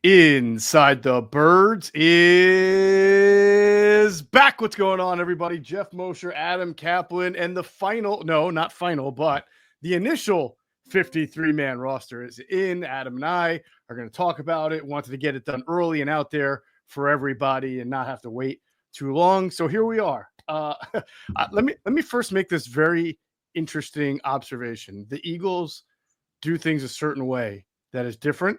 Inside the Birds is back. What's going on, everybody? Geoff, Mosher, Adam, Caplan, and the final, no, not final, but the initial 53-man roster is in. Adam and I are going to talk about it. Wanted to get it done early and out there for everybody and not have to wait too long. So here we are. Let me first make this very interesting observation. The Eagles do things a certain way that is different.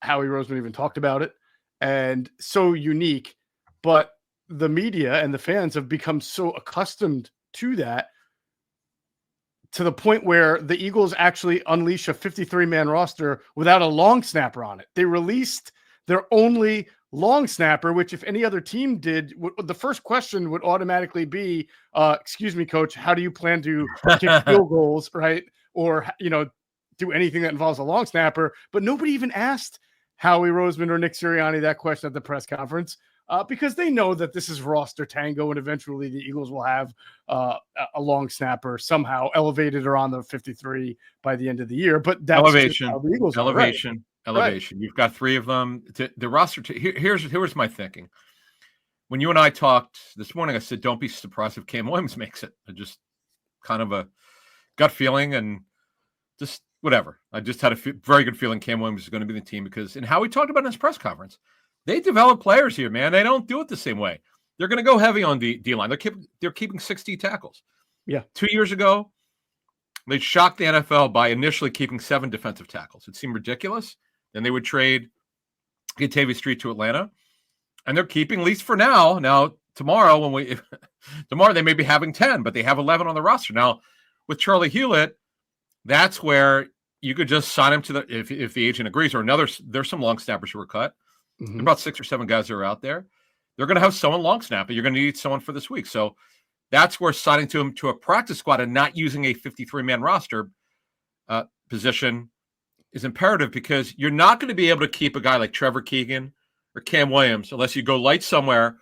HowieRoseman even talked about it, and so unique, but the media and the fans have become so accustomed to that, to the point where the Eagles actually unleash a 53-man roster without a long snapper on it. They released their only long snapper, which if any other team did, the first question would automatically be, excuse me, coach, how do you plan to kick field goals, right? Or, do anything that involves a long snapper. But nobody even asked HowieRoseman or NickSirianni that question at the press conference, because they know that this is roster tango, and eventually the Eagles will have a long snapper somehow elevated or on the 53 by the end of the year. But that's elevation, how the Eagles elevation. Right. You've got three of them. The roster. Here's my thinking. When you and I talked this morning, I said, "Don't be surprised if Cam Williams makes it." I just kind of a gut feeling, and just whatever. I just had a very good feeling Cam Williams is going to be the team, because, and how we talked about in his press conference, they develop players here, man. They don't do it the same way. They're going to go heavy on the D-line. They're keeping 60 tackles. Yeah. 2 years ago, they shocked the NFL by initially keeping 7 defensive tackles. It seemed ridiculous. Then they would trade Gatavius Street to Atlanta, and they're keeping, at least for now. Now, tomorrow they may be having 10, but they have 11 on the roster. Now, with Charlie Hewlett, that's where you could just sign him to the, if the agent agrees, or there's some long snappers who were cut. Mm-hmm. About 6 or 7 guys that are out there. They're going to have someone long snapper. You're going to need someone for this week. So that's where signing to him to a practice squad and not using a 53-man roster position is imperative, because you're not going to be able to keep a guy like Trevor Keegan or Cam Williams unless you go light somewhere,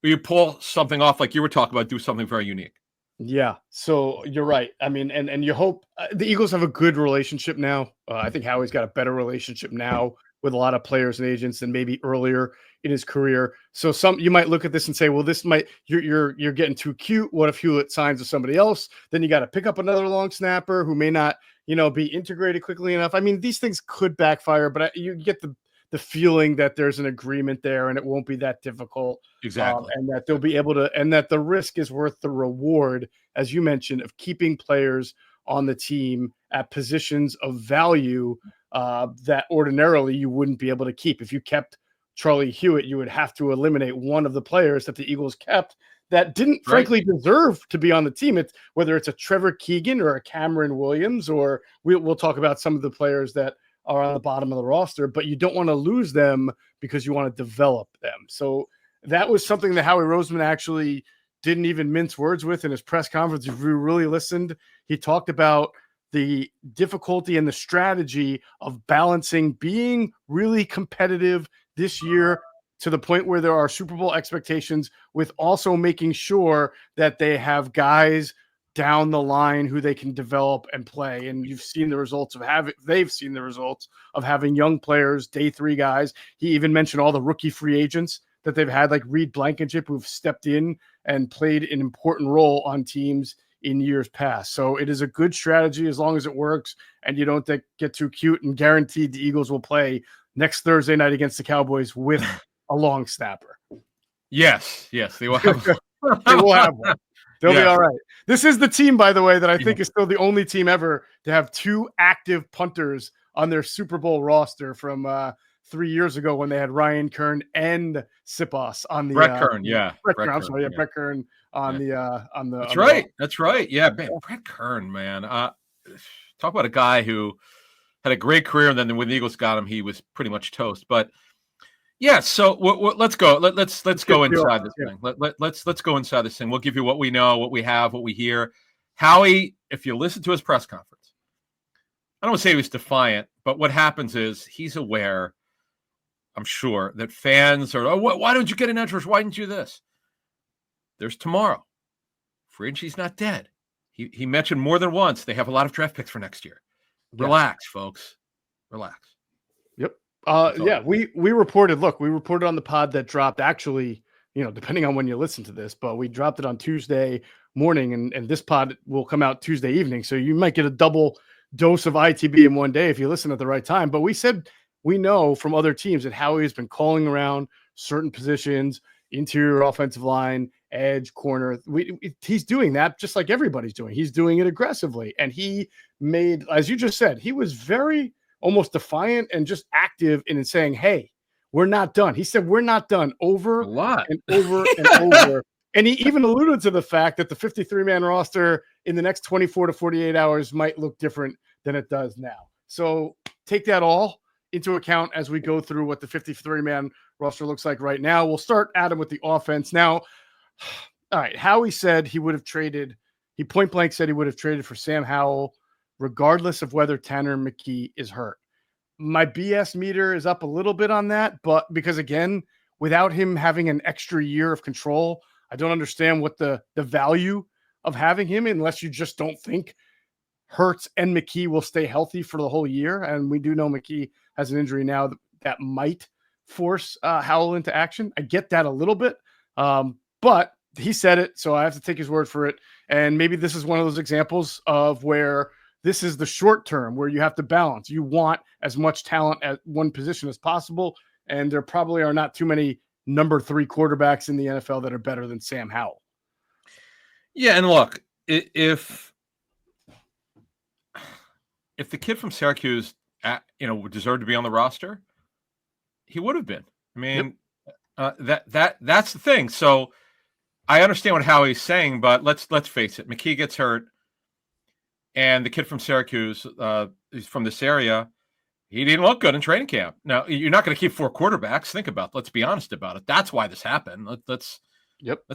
or you pull something off like you were talking about, do something very unique. Yeah, so you're right. I mean, and you hope the Eagles have a good relationship now. I think Howie's got a better relationship now with a lot of players and agents than maybe earlier in his career. So you might look at this and say, well, this might, you're getting too cute. What if Hewlett signs with somebody else? Then you got to pick up another long snapper who may not, be integrated quickly enough. I mean, these things could backfire, but you get the feeling that there's an agreement there and it won't be that difficult. Exactly. And that they'll be able to, and that the risk is worth the reward, as you mentioned, of keeping players on the team at positions of value that ordinarily you wouldn't be able to keep. If you kept Charlie Hewlett, you would have to eliminate one of the players that the Eagles kept that didn't frankly deserve to be on the team. It's whether it's a Trevor Keegan or a Cameron Williams, or we'll talk about some of the players that are on the bottom of the roster, but you don't want to lose them because you want to develop them. So that was something that HowieRoseman actually didn't even mince words with in his press conference. If you really listened, he talked about the difficulty and the strategy of balancing being really competitive this year to the point where there are Super Bowl expectations, with also making sure that they have guys down the line who they can develop and play. And you've seen the results of they've seen the results of having young players, day 3 guys. He even mentioned all the rookie free agents that they've had, like Reed Blankenship, who've stepped in and played an important role on teams in years past. So it is a good strategy as long as it works and you don't get too cute, and guaranteed the Eagles will play next Thursday night against the Cowboys with a long snapper. Yes, they will have they will have one. They'll be all right. This is the team, by the way, that I think is still the only team ever to have 2 active punters on their Super Bowl roster from 3 years ago when they had Ryan Kern and Siposs on the Brett Kern. Brett Kern on the. That's right. That's right. Yeah, man, Brett Kern, man. Talk about a guy who had a great career, and then when the Eagles got him, he was pretty much toast. But yeah, so let's go. Let's go inside this thing. Let's go inside this thing. We'll give you what we know, what we have, what we hear. Howie, if you listen to his press conference, I don't want to say he was defiant, but what happens is he's aware, I'm sure, that fans are, why don't you get an edge rush? Why didn't you do this? There's tomorrow. Free agency's not dead. He mentioned more than once they have a lot of draft picks for next year. Relax, folks. Relax. Yep. Yeah, we reported. Look, we reported on the pod that dropped. Actually, depending on when you listen to this, but we dropped it on Tuesday morning, and this pod will come out Tuesday evening. So you might get a double dose of ITB in one day if you listen at the right time. But we said we know from other teams that Howie has been calling around certain positions, interior offensive line, edge, corner. He's doing that just like everybody's doing. He's doing it aggressively, and he made, as you just said, he was very almost defiant and just active in saying, "Hey, we're not done." He said, "We're not done," over a lot and over and over. And he even alluded to the fact that the 53-man roster in the next 24 to 48 hours might look different than it does now. So take that all into account as we go through what the 53-man roster looks like right now. We'll start, Adam, with the offense. Now, all right, Howie said he would have traded, he point blank said he would have traded for Sam Howell regardless of whether Tanner McKee is hurt. My BS meter is up a little bit on that, but because again, without him having an extra year of control, I don't understand what the value of having him, unless you just don't think Hurts and McKee will stay healthy for the whole year. And we do know McKee has an injury now that might force Howell into action. I get that a little bit, but he said it, so I have to take his word for it. And maybe this is one of those examples of where this is the short term where you have to balance. You want as much talent at one position as possible, and there probably are not too many number 3 quarterbacks in the NFL that are better than Sam Howell. Yeah, and look, if the kid from Syracuse, deserved to be on the roster, he would have been. I mean, that's the thing. So I understand what Howie's saying, but let's face it. McKee gets hurt, and the kid from Syracuse, he's from this area. He didn't look good in training camp. Now, you're not going to keep 4 quarterbacks. Think about it. Let's be honest about it. That's why this happened. Let's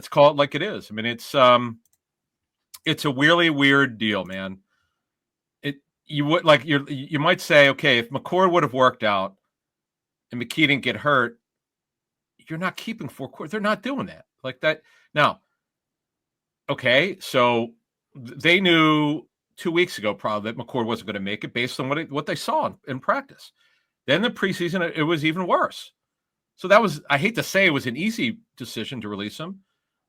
call it like it is. I mean, it's a really weird deal, man. You might say, okay, if McCord would have worked out and McKee didn't get hurt, you're not keeping 4 quarterbacks. They're not doing that like that. Now, okay, so they knew 2 weeks ago probably that McCord wasn't going to make it based on what they saw in practice. Then the preseason, it was even worse. So that was, I hate to say it was an easy decision to release him,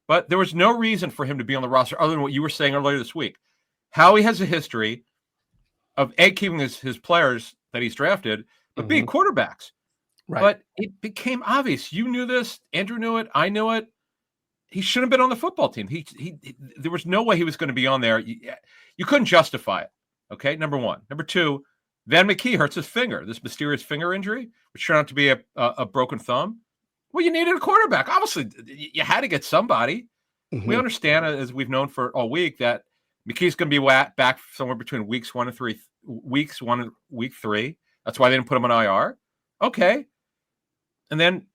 but there was no reason for him to be on the roster other than what you were saying earlier this week. Howie has a history of keeping his players that he's drafted, but being quarterbacks. Right. But it became obvious. You knew this. Andrew knew it. I knew it. He shouldn't have been on the football team. He there was no way he was going to be on there. You couldn't justify it. Okay, number one. Number two, Van McKee hurts his finger, this mysterious finger injury, which turned out to be a broken thumb. Well, you needed a quarterback. Obviously, you had to get somebody. We understand, as we've known for all week, that McKee's going to be back somewhere between week 1 and week 3. That's why they didn't put him on IR. Okay. And then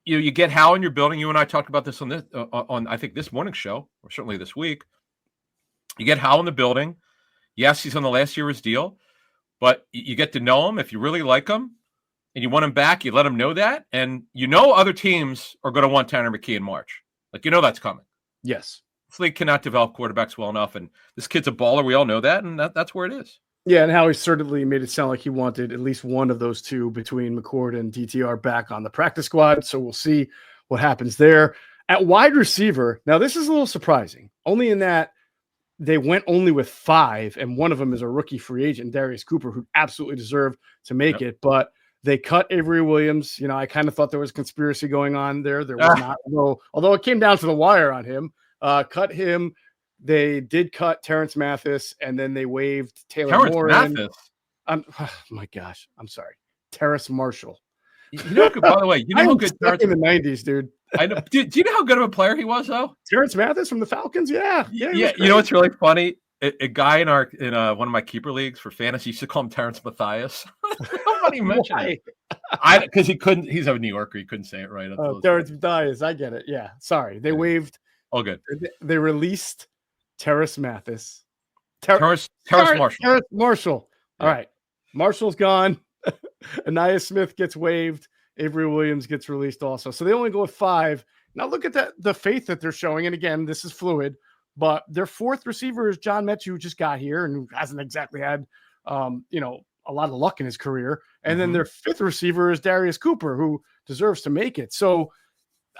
you get Howell in your building. You and I talked about this on I think this morning's show, or certainly this week. You get Howell in the building. Yes, he's on the last year of his deal, but you get to know him. If you really like him and you want him back, you let him know that. And other teams are going to want Tanner McKee in March. That's coming. Yes. This league cannot develop quarterbacks well enough, and this kid's a baller. We all know that, and that's where it is. Yeah, and Howie certainly made it sound like he wanted at least one of those two between McCord and DTR back on the practice squad. So we'll see what happens there. At wide receiver, now this is a little surprising, only in that they went only with 5, and one of them is a rookie free agent, Darius Cooper, who absolutely deserved to make it. But they cut Avery Williams. I kind of thought there was conspiracy going on there. There was not, although it came down to the wire on him. Cut him. They did cut Terrence Mathis, and then they waived Taylor Morin. Oh my gosh, I'm sorry, Terrace Marshall. By the way, how good Terrence in the '90s, dude. I know. Do you know how good of a player he was, though? Terrence Mathis from the Falcons, yeah. You know what's really funny? A guy in one of my keeper leagues for fantasy used to call him Terrence Matthias. Nobody mentioned it. Because he couldn't. He's a New Yorker. He couldn't say it right. Terrence Matthias. I get it. Yeah. Sorry, they waived. Oh, good. They released Terrace Mathis. Terrace Marshall. Terrace Marshall. All right. Marshall's gone. Anaya Smith gets waived. Avery Williams gets released also. So they only go with 5. Now look at the faith that they're showing. And again, this is fluid, but their 4th receiver is John Metchie, who just got here and who hasn't exactly had, a lot of luck in his career. And then their fifth receiver is Darius Cooper, who deserves to make it. So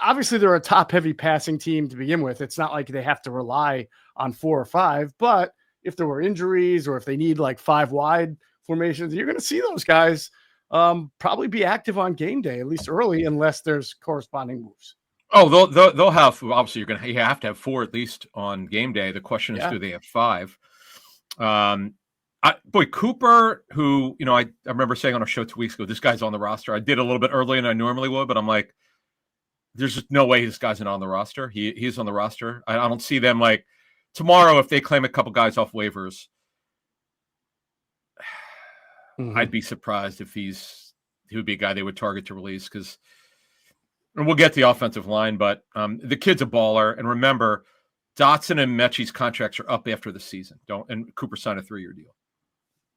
obviously they're a top-heavy passing team to begin with. It's not like they have to rely on 4 or 5, but if there were injuries or if they need like 5 wide formations, you're going to see those guys probably be active on game day, at least early, unless there's corresponding moves. Oh, they'll have, obviously you have to have 4 at least on game day. The question is, do they have 5? Cooper, who, I remember saying on our show 2 weeks ago, this guy's on the roster. I did a little bit earlier than I normally would, but I'm like, there's just no way this guy's not on the roster. He's on the roster. I don't see them like tomorrow if they claim a couple guys off waivers. I'd be surprised if he would be a guy they would target to release and we'll get the offensive line, but the kid's a baller. And remember, Dotson and Mechie's contracts are up after the season. And Cooper signed a 3-year deal.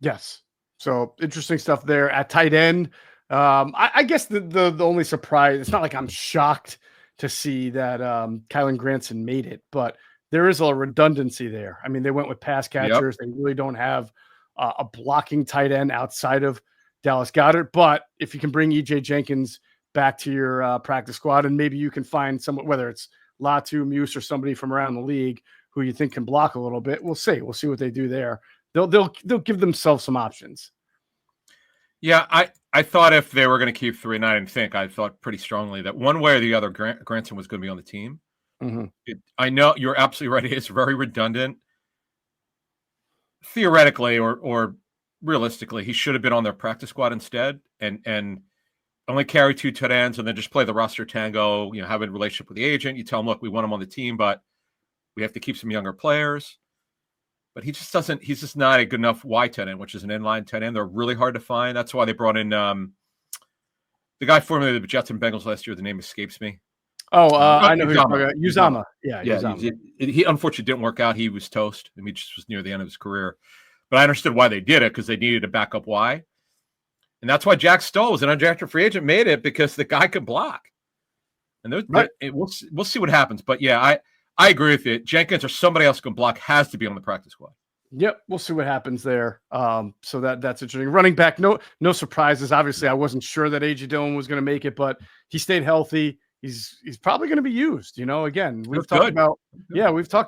Yes. So interesting stuff there at tight end. I guess the only surprise, it's not like I'm shocked to see that Kylan Granson made it, but there is a redundancy there. I mean, they went with pass catchers. They really don't have a blocking tight end outside of Dallas Goedert. But if you can bring EJ Jenkins back to your practice squad, and maybe you can find someone, whether it's Latu, Muse, or somebody from around the league who you think can block a little bit, we'll see what they do there. They'll give themselves some options. Yeah, I thought if they were going to keep 3, and I thought pretty strongly that one way or the other, Granson was going to be on the team. I know you're absolutely right. It's very redundant. Theoretically or realistically, he should have been on their practice squad instead and only carry 2 tight ends and then just play the roster tango, have a relationship with the agent. You tell him, look, we want him on the team, but we have to keep some younger players. But he's just not a good enough Y tight end, which is an inline tight end. They're really hard to find. That's why they brought in the guy formerly the Jets and Bengals last year. The name escapes me. I know who you're talking about. Uzama. Yeah. Uzama. He unfortunately didn't work out. He was toast. I mean, just was near the end of his career. But I understood why they did it, because they needed a backup Y. And that's why Jack Stoll was an undrafted free agent, made it, because the guy could block. And we'll see what happens. But yeah, I agree with you. Jenkins or somebody else who can block has to be on the practice squad. Yep, we'll see what happens there. So that's interesting. Running back, no surprises. Obviously, I wasn't sure that A.J. Dillon was going to make it, but he stayed healthy. He's probably going to be used. Again, we've talked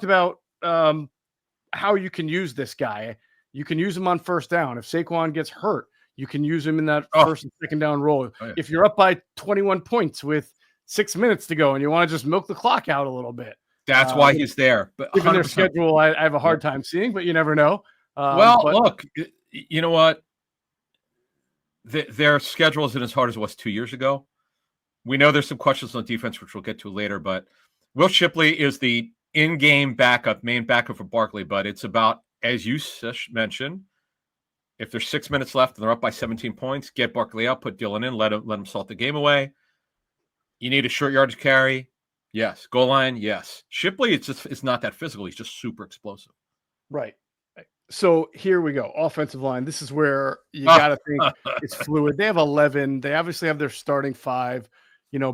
about how you can use this guy. You can use him on first down. If Saquon gets hurt, you can use him in that first and second down role. If you're up by 21 points with 6 minutes to go and you want to just milk the clock out a little bit, that's why he's there. But given their schedule, I have a hard time seeing, but you never know. Look, you know what? Their schedule isn't as hard as it was 2 years ago. We know there's some questions on defense, which we'll get to later, but Will Shipley is the in-game main backup for Barkley, but it's about, as you mentioned, if there's 6 minutes left and they're up by 17 points, get Barkley out, put Dillon in, let him salt the game away. You need a short yardage carry. Yes. Goal line. Yes. Shipley, it's not that physical. He's just super explosive. Right. So here we go. Offensive line. This is where you got to think it's fluid. They have 11. They obviously have their starting 5.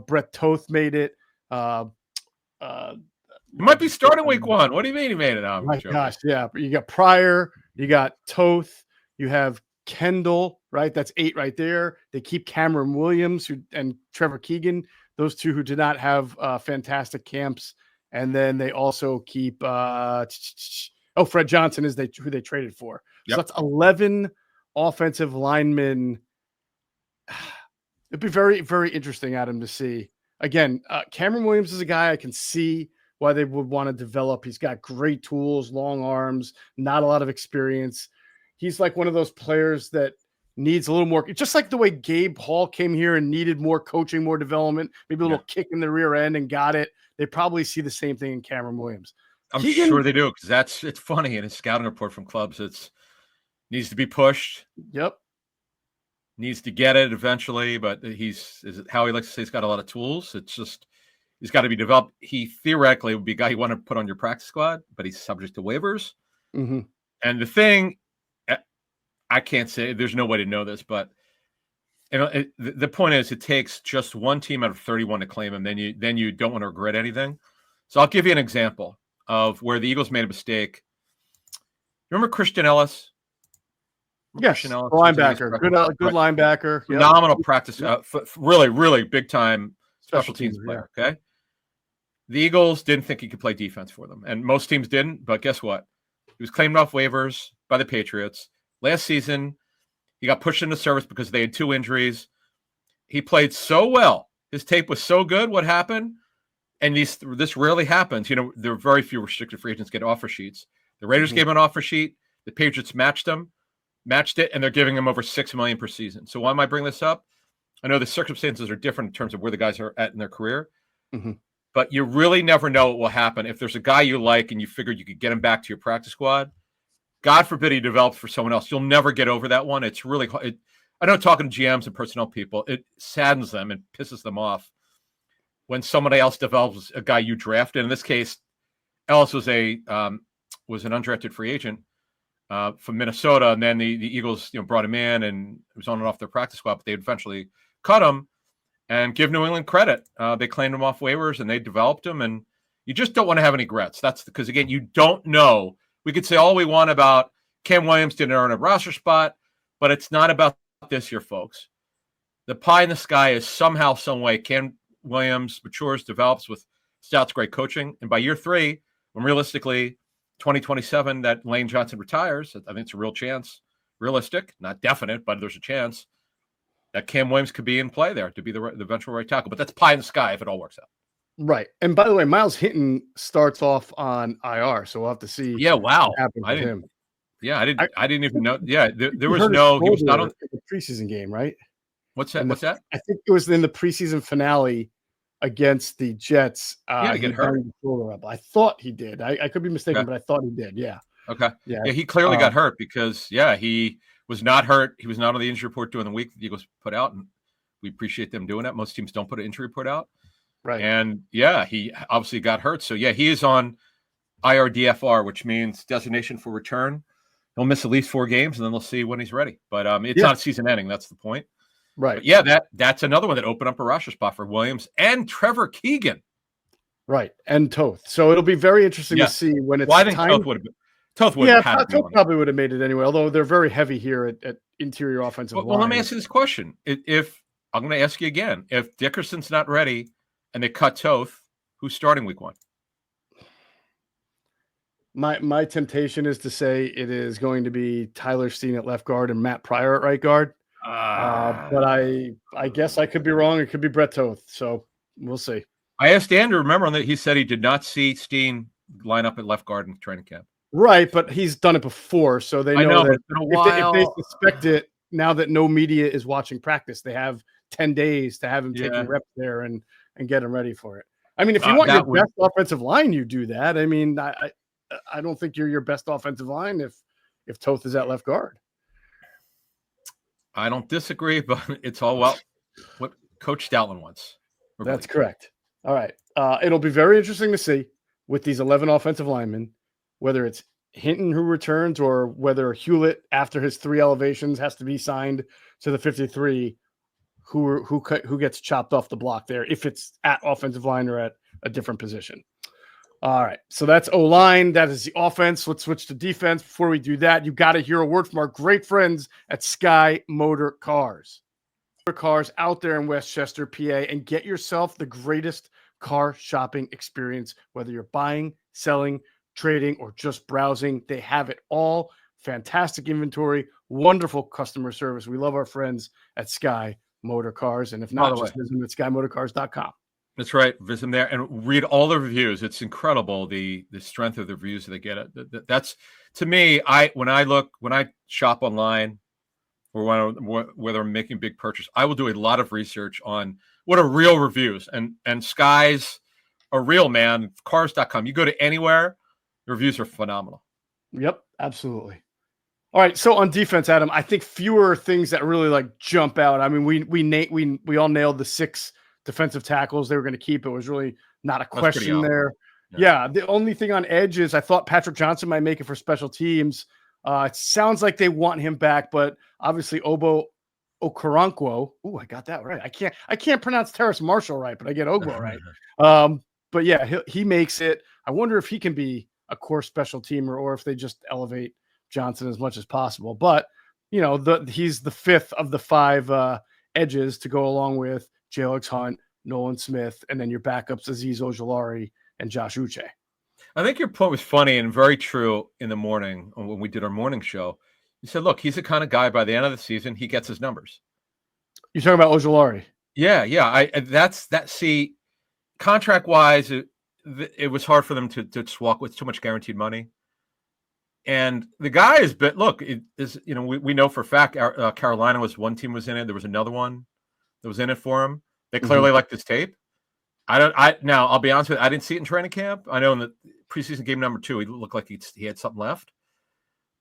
Brett Toth made it. He might be starting week 1. What do you mean he made it? Oh, my gosh. Yeah. You got Pryor. You got Toth. You have Kendall, right? That's 8 right there. They keep Cameron Williams and Trevor Keegan, those 2 who did not have fantastic camps. And then they also keep Fred Johnson is who they traded for. Yep. So that's 11 offensive linemen. It'd be very, very interesting, Adam, to see. Again, Cameron Williams is a guy I can see why they would want to develop. He's got great tools, long arms, not a lot of experience. He's like one of those players that needs a little more, just like the way Gabe Hall came here and needed more coaching, more development, maybe a little kick in the rear end and got it. They probably see the same thing in Cameron Williams. I'm sure they do, because it's funny in his scouting report from clubs. It's needs to be pushed. Yep. Needs to get it eventually, but how he likes to say he's got a lot of tools. It's just he's got to be developed. He theoretically would be a guy you want to put on your practice squad, but he's subject to waivers. Mm-hmm. And the thing, I can't say, there's no way to know this, but the point is it takes just one team out of 31 to claim him. Then you don't want to regret anything. So I'll give you an example of where the Eagles made a mistake. Remember Christian Ellis? Yes, Christian Ellis, linebacker. Good, good right. linebacker. Yep. Phenomenal practice, really, really big time special teams Yeah. player. Okay. The Eagles didn't think he could play defense for them, and most teams didn't. But guess what? He was claimed off waivers by the Patriots last season. He got pushed into service because they had 2 injuries. He played so well. His tape was so good. What happened? And this rarely happens. You know, there are very few restricted free agents get offer sheets. The Raiders gave him an offer sheet. The Patriots matched it, and they're giving him over $6 million per season. So why am I bringing this up? I know the circumstances are different in terms of where the guys are at in their career, but you really never know what will happen. If there's a guy you like and you figured you could get him back to your practice squad, God forbid he develops for someone else. You'll never get over that one. It's really hard. I know talking to GMs and personnel people, it saddens them and pisses them off when somebody else develops a guy you drafted. In this case, Ellis was an undrafted free agent from Minnesota, and then the Eagles brought him in and it was on and off their practice squad, but they eventually cut him. And give New England credit. They claimed him off waivers and they developed him, and you just don't want to have any regrets. That's because, again, you don't know. We could say all we want about Cam Williams didn't earn a roster spot, but it's not about this year, folks. The pie in the sky is somehow, some way, Cam Williams matures, develops with Stout's great coaching. And by year 3, when realistically 2027 that Lane Johnson retires, I think it's a real chance. Realistic, not definite, but there's a chance that Cam Williams could be in play there to be the eventual right tackle. But that's pie in the sky if it all works out. Right. And by the way, Miles Hinton starts off on IR, so we'll have to see. Yeah, wow. What happens with him. Yeah, I didn't even know. Yeah, there was no. He was not on the preseason game, right? What's that? What's that? I think it was in the preseason finale against the Jets. He get hurt. I thought he did. I could be mistaken, but I thought he did. Yeah. Okay. Yeah, he clearly got hurt because he was not hurt. He was not on the injury report during the week that the Eagles put out, and we appreciate them doing that. Most teams don't put an injury report out. Right. And he obviously got hurt. So he is on IRDFR, which means designation for return. He'll miss at least 4 games, and then they'll see when he's ready. But it's not season ending. That's the point. Right. But that's another one that opened up a roster spot for Williams and Trevor Keegan. Right. And Toth. So it'll be very interesting to see when it's I think Toth would have been. Toth probably would have made it anyway, although they're very heavy here at interior offensive line. Well, let me ask you this question. If I'm going to ask you again, if Dickerson's not ready and they cut Toth, who's starting week 1? My temptation is to say it is going to be Tyler Steen at left guard and Matt Pryor at right guard. But I guess I could be wrong. It could be Brett Toth. So we'll see. I asked Andrew, remember, that he said he did not see Steen line up at left guard in training camp. Right, but he's done it before, so they know that it's been a while. If they suspect it, now that no media is watching practice, they have 10 days to have him taking reps there and get him ready for it. I mean, if you want your best offensive line, you do that. I mean, I don't think you're your best offensive line if Toth is at left guard. I don't disagree, but it's all what Coach Stoutland wants. That's correct. All right. It'll be very interesting to see with these 11 offensive linemen, whether it's Hinton who returns or whether Hewlett, after his 3 elevations, has to be signed to the 53, who gets chopped off the block there, if it's at offensive line or at a different position. All right. So that's O-line. That is the offense. Let's switch to defense. Before we do that, you got to hear a word from our great friends at Sky Motor Cars. Cars out there in Westchester, PA, and get yourself the greatest car shopping experience, whether you're buying, selling, trading, or just browsing. They have it all. Fantastic inventory, wonderful customer service. We love our friends at Sky Motor Cars. And if not, just visit them at skymotorcars.com. That's right. Visit them there and read all the reviews. It's incredible the strength of the reviews that they get. That's, to me, when I shop online or whether I'm making a big purchase, I will do a lot of research on what are real reviews. And Sky's are real, man. Cars.com. You go to anywhere, the reviews are phenomenal. Yep, absolutely. All right, so on defense, Adam, I think fewer things that really jump out. I mean, we all nailed the 6 defensive tackles they were going to keep. It was really not a question there. Yeah, the only thing on edge is I thought Patrick Johnson might make it for special teams. It sounds like they want him back, but obviously Obo Okoronkwo. Oh, I got that right. I can't pronounce Terrace Marshall right, but I get Ogbo right. But yeah, he makes it. I wonder if he can be a core special teamer or if they just elevate Johnson as much as possible. But he's the fifth of the five edges to go along with J.Alex Hunt, Nolan Smith, and then your backups Azeez Ojulari and Josh Uche. I think your point was funny and very true in the morning when we did our morning show. You said, look, he's the kind of guy by the end of the season, he gets his numbers. You're talking about Ojulari? Yeah. See, contract-wise, it was hard for them to just walk with too much guaranteed money. And the guy is, but look, we know for a fact Carolina one team was in it. There was another one that was in it for him. They clearly liked his tape. Now I'll be honest with you, I didn't see it in training camp. I know in the preseason game number 2, he looked like he had something left.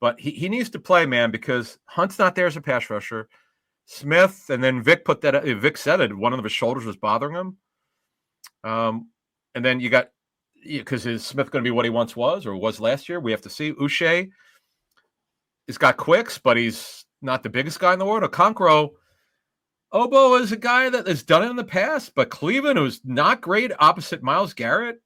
But he needs to play, man, because Hunt's not there as a pass rusher. Smith, and then Vic Vic said it, one of his shoulders was bothering him. And then you got, because is Smith going to be what he once was or was last year? We have to see. Uche has got quicks, but he's not the biggest guy in the world. Okonkwo, Obo is a guy that has done it in the past, but Cleveland, who's not great opposite Myles Garrett,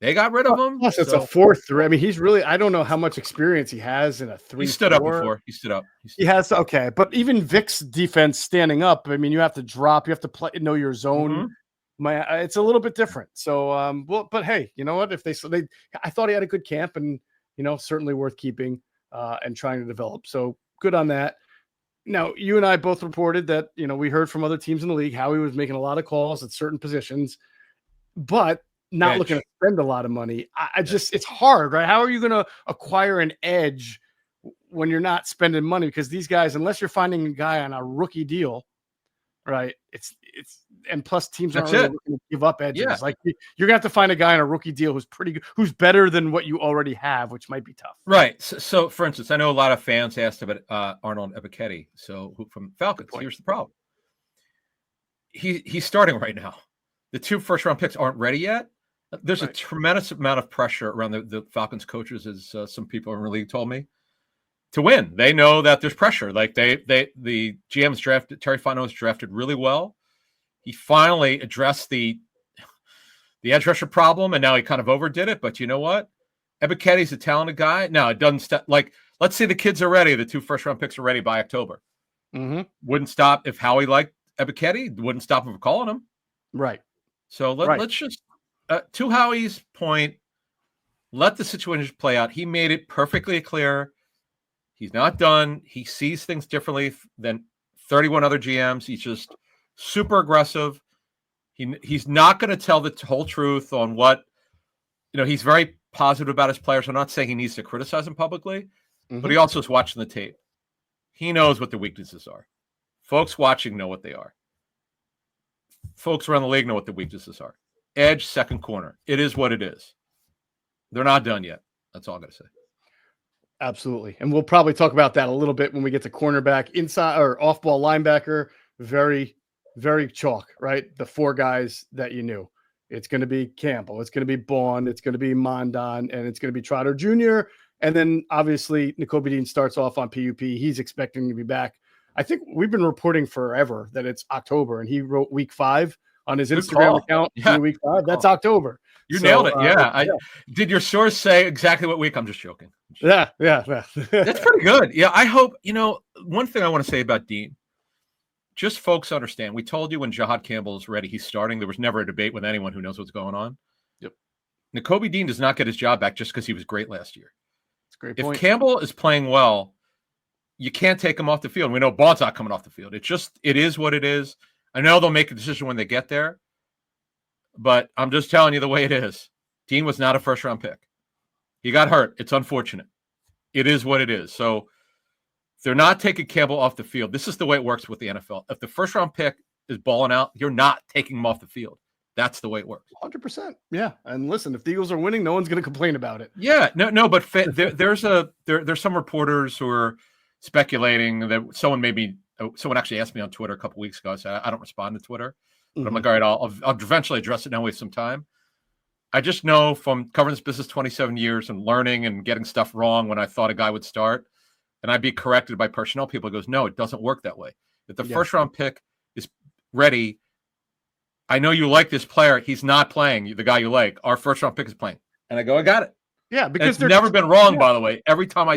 they got rid of him. Plus, it's a fourth through. I mean, he's really, I don't know how much experience he has in a 3-4. He stood up before. He stood up. He has, okay. But even Vic's defense standing up, I mean, you have to drop, you have to play, know your zone. It's a little bit different. So, but hey, you know what? I thought he had a good camp and, certainly worth keeping and trying to develop. So good on that. Now, you and I both reported that, we heard from other teams in the league, Howie was making a lot of calls at certain positions, but not looking to spend a lot of money. It's hard, right? How are you going to acquire an edge when you're not spending money? Because these guys, unless you're finding a guy on a rookie deal, right? And plus teams aren't really looking to give up edges. Yeah. Like you're gonna have to find a guy on a rookie deal who's pretty good, who's better than what you already have, which might be tough. Right. So for instance, I know a lot of fans asked about Arnold Ebiketie. So from Falcons, here's the problem. He's starting right now. The 2 first-round picks aren't ready yet. There's a tremendous amount of pressure around the Falcons coaches, as some people in the league told me, to win. They know that there's pressure. Like the GM's drafted, Terry Fontenot's drafted really well. He finally addressed the edge rusher problem, and now he kind of overdid it. But you know what? Ebiketie's a talented guy. Now it doesn't let's say the kids are ready. The 2 first-round picks are ready by October. Wouldn't stop if Howie liked Ebiketie. Wouldn't stop him from calling him. Right. So let's just, to Howie's point, let the situation play out. He made it perfectly clear. He's not done. He sees things differently than 31 other GMs. He's just super aggressive. He's not going to tell the whole truth on what, he's very positive about his players. I'm not saying he needs to criticize them publicly, but he also is watching the tape. He knows what the weaknesses are. Folks watching know what they are. Folks around the league know what the weaknesses are. Edge, second corner. It is what it is. They're not done yet. That's all I'm going to say. Absolutely. And we'll probably talk about that a little bit when we get to cornerback, inside or off ball linebacker. Very, very chalk, right? The 4 guys that you knew. It's going to be Campbell. It's going to be Bond. It's going to be Mondon, and it's going to be Trotter Jr. And then obviously Nakobe Dean starts off on PUP. He's expecting to be back. I think we've been reporting forever that it's October, and he wrote week 5 on his Instagram account. Yeah. Week 5. That's October. You nailed it. Yeah. Did your source say exactly what week? I'm just joking. Yeah. That's pretty good. Yeah. I hope, one thing I want to say about Dean, just folks understand. We told you when Jahad Campbell is ready, he's starting. There was never a debate with anyone who knows what's going on. Yep. Nakobe Dean does not get his job back just because he was great last year. That's a great point. If Campbell is playing well, you can't take him off the field. We know Bond's not coming off the field. It is what it is. I know they'll make a decision when they get there, but I'm just telling you the way it is. Dean was not a first-round pick. He got hurt. It's unfortunate. It is what it is. So they're not taking Campbell off the field. This is the way it works with the NFL. If the first-round pick is balling out, you're not taking him off the field. That's the way it works. 100%. Yeah. And listen, if the Eagles are winning, no one's going to complain about it. Yeah. No. But there's some reporters who are speculating that someone actually asked me on Twitter a couple weeks ago. I said, I don't respond to Twitter, but I'm like, all right, I'll eventually address it now with some time. I just know from covering this business 27 years and learning and getting stuff wrong when I thought a guy would start and I'd be corrected by personnel people. It goes, no, it doesn't work that way. If the first round pick is ready, I know you like this player. He's not playing. The guy you like, our first round pick is playing. And I go, I got it. Yeah, because it's never been wrong, by the way. Every time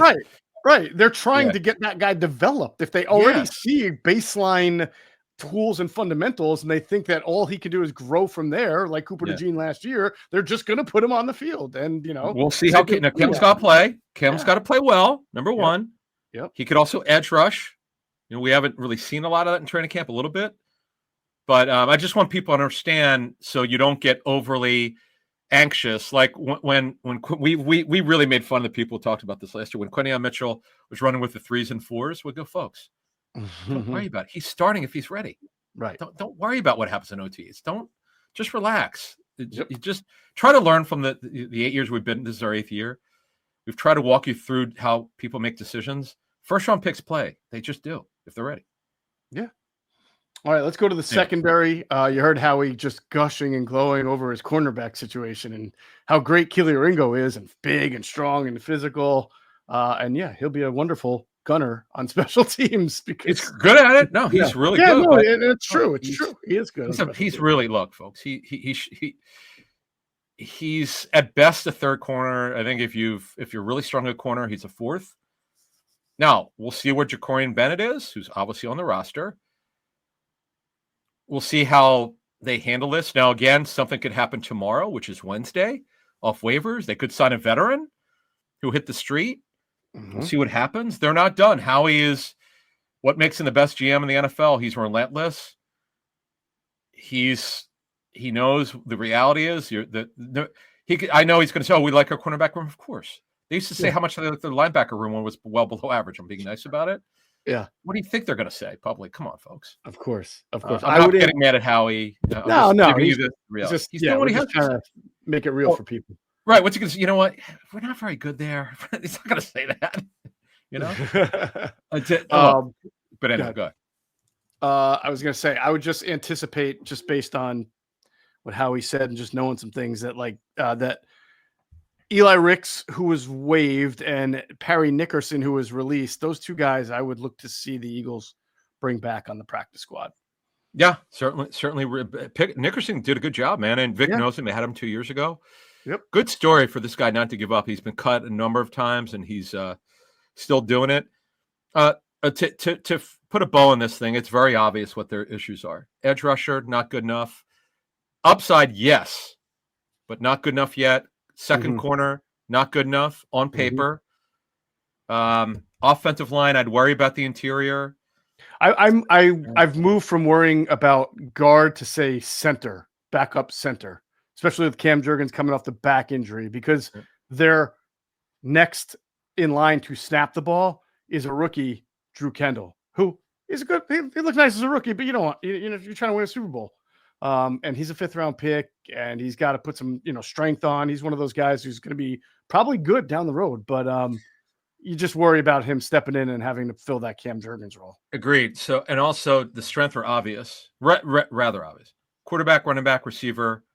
Right. They're trying Yeah. to get that guy developed. If they already Yes. see baseline tools and fundamentals and they think that all he can do is grow from there, like Cooper Yeah. DeJean last year, they're just going to put him on the field. And, We'll see how Ziggy now do Cam's that. got to play. Cam's Yeah. got to play well. Number Yep. one. Yep. He could also edge rush. We haven't really seen a lot of that in training camp a little bit. But I just want people to understand so you don't get overly anxious. Like when we really made fun of the people who talked about this last year. When Quinyon Mitchell was running with the 3s and 4s, we go, folks, don't worry about it. He's starting if he's ready. Right. Don't worry about what happens in OTs. Just relax. Yep. You just try to learn from the 8 years we've been. This is our 8th year. We've tried to walk you through how people make decisions. First round picks play. They just do if they're ready. Yeah. All right, let's go to the secondary. You heard Howie just gushing and glowing over his cornerback situation and how great Keely Ringo is and big and strong and physical. And yeah, he'll be a wonderful gunner on special teams because he's good at it. No, he's really good. No, it's true. It's true. He is good. He's really look, folks. He's at best a third corner. I think if you're really strong at corner, he's a fourth. Now we'll see where Jacorian Bennett is, who's obviously on the roster. We'll see how they handle this. Now, again, something could happen tomorrow, which is Wednesday, off waivers. They could sign a veteran who hit the street. We'll see what happens. They're not done. Howie is what makes him the best GM in the NFL. He's relentless. He knows the reality is I know he's going to say, "Oh, we like our cornerback room." Of course, they used to say how much they like their linebacker room was well below average. I'm being nice about it. Yeah. What do you think they're going to say publicly? Come on, folks. Of course. I'm not getting mad at Howie. No. He's doing what he has to say. Make it real for people. Right. What's he going to say? You know what? We're not very good there. He's not going to say that. You know? But anyway, go ahead. I was going to say, I would just anticipate, just based on what Howie said and just knowing some things that that Eli Ricks, who was waived, and Perry Nickerson, who was released, those two guys I would look to see the Eagles bring back on the practice squad. Yeah, certainly. Nickerson did a good job, man. And Vic knows him. They had him 2 years ago. Yep. Good story for this guy not to give up. He's been cut a number of times, and he's still doing it. To put a bow on this thing, it's very obvious what their issues are. Edge rusher, not good enough. Upside, yes, but not good enough yet. Second corner, not good enough on paper. Offensive line, I'd worry about the interior. I've moved from worrying about guard to say center, backup center, especially with Cam Jurgens coming off the back injury, because their next in line to snap the ball is a rookie, Drew Kendall, who is good. He looks nice as a rookie, but you don't want, if you're trying to win a Super Bowl. And he's a 5th round pick, and he's got to put some, strength on. He's one of those guys who's going to be probably good down the road, but you just worry about him stepping in and having to fill that Cam Jurgens role. Agreed. So, and also the strength are obvious, rather obvious. Quarterback, running back, receiver,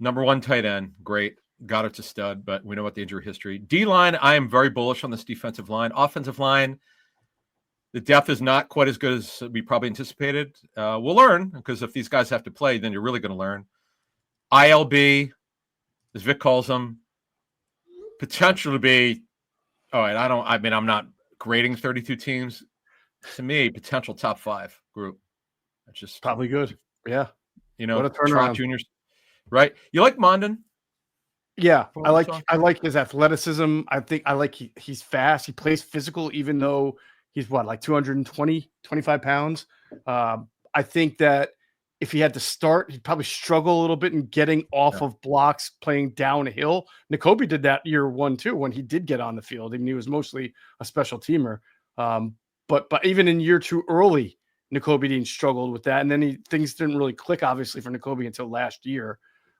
number 1 tight end. Great. Got it to stud, but we know what the injury history. D-line, I am very bullish on this defensive line. Offensive line, the depth is not quite as good as we probably anticipated. We'll learn, because if these guys have to play, then you're really going to learn. ILB, as Vic calls them, potential to be, all right, I'm not grading 32 teams. To me, potential top 5 group. That's just probably good. Yeah. What a turnaround. Juniors, right? You like Mondon? Yeah, I like his athleticism. I think I like he's fast. He plays physical, even though he's like 25 pounds. I think that if he had to start, he'd probably struggle a little bit in getting off of blocks, playing downhill. Nakobe did that year 1 too, when he did get on the field, and he was mostly a special teamer. But even in year 2 early, Nakobe Dean struggled with that, and then things didn't really click, obviously, for Nakobe until last year.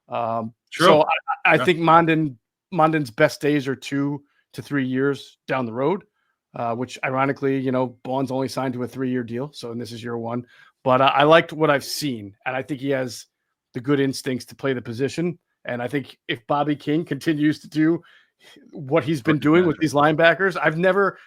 So I think Mondon's best days are 2 to 3 years down the road, which ironically, Bond's only signed to a 3-year deal. So, and this is year 1, but I liked what I've seen, and I think he has the good instincts to play the position. And I think if Bobby King continues to do what he's been doing with these linebackers,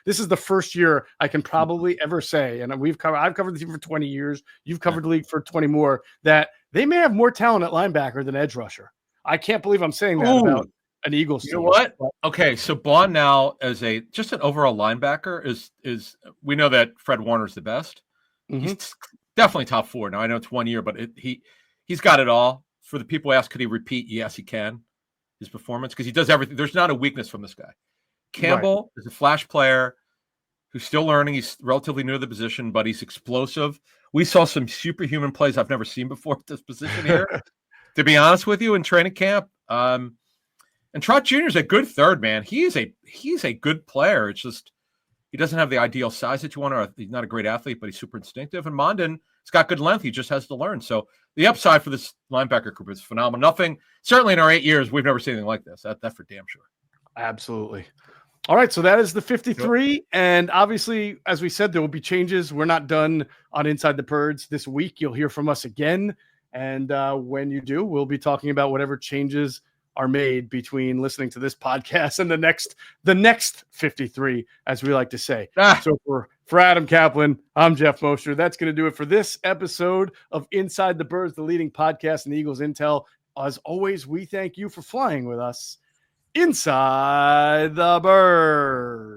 this is the first year I can probably ever say, and I've covered the team for 20 years. You've covered the league for 20 more, that they may have more talent at linebacker than edge rusher. I can't believe I'm saying that an Eagles You know team. what? But, Okay, so Bond now as just an overall linebacker is we know that Fred Warner's the best. He's definitely top 4. Now I know it's 1 year, but he's got it all. For the people who ask, could he repeat? Yes, he can. His performance, because he does everything. There's not a weakness from this guy. Campbell is a flash player who's still learning. He's relatively new to the position, but he's explosive. We saw some superhuman plays I've never seen before at this position here. To be honest with you, in training camp, and Trot Jr. is a good third man. He's a good player. It's just he doesn't have the ideal size that you want. Or he's not a great athlete, but he's super instinctive. And Mondon, he's got good length. He just has to learn. So the upside for this linebacker group is phenomenal. Certainly in our 8 years, we've never seen anything like this. That for damn sure. Absolutely. All right, so that is the 53. And obviously, as we said, there will be changes. We're not done on Inside the Birds this week. You'll hear from us again. And when you do, we'll be talking about whatever changes are made between listening to this podcast and the next 53, as we like to say. So for Adam Caplan, I'm Geoff Mosher. That's going to do it for this episode of Inside the Birds, the leading podcast in Eagles Intel. As always, we thank you for flying with us inside the bird.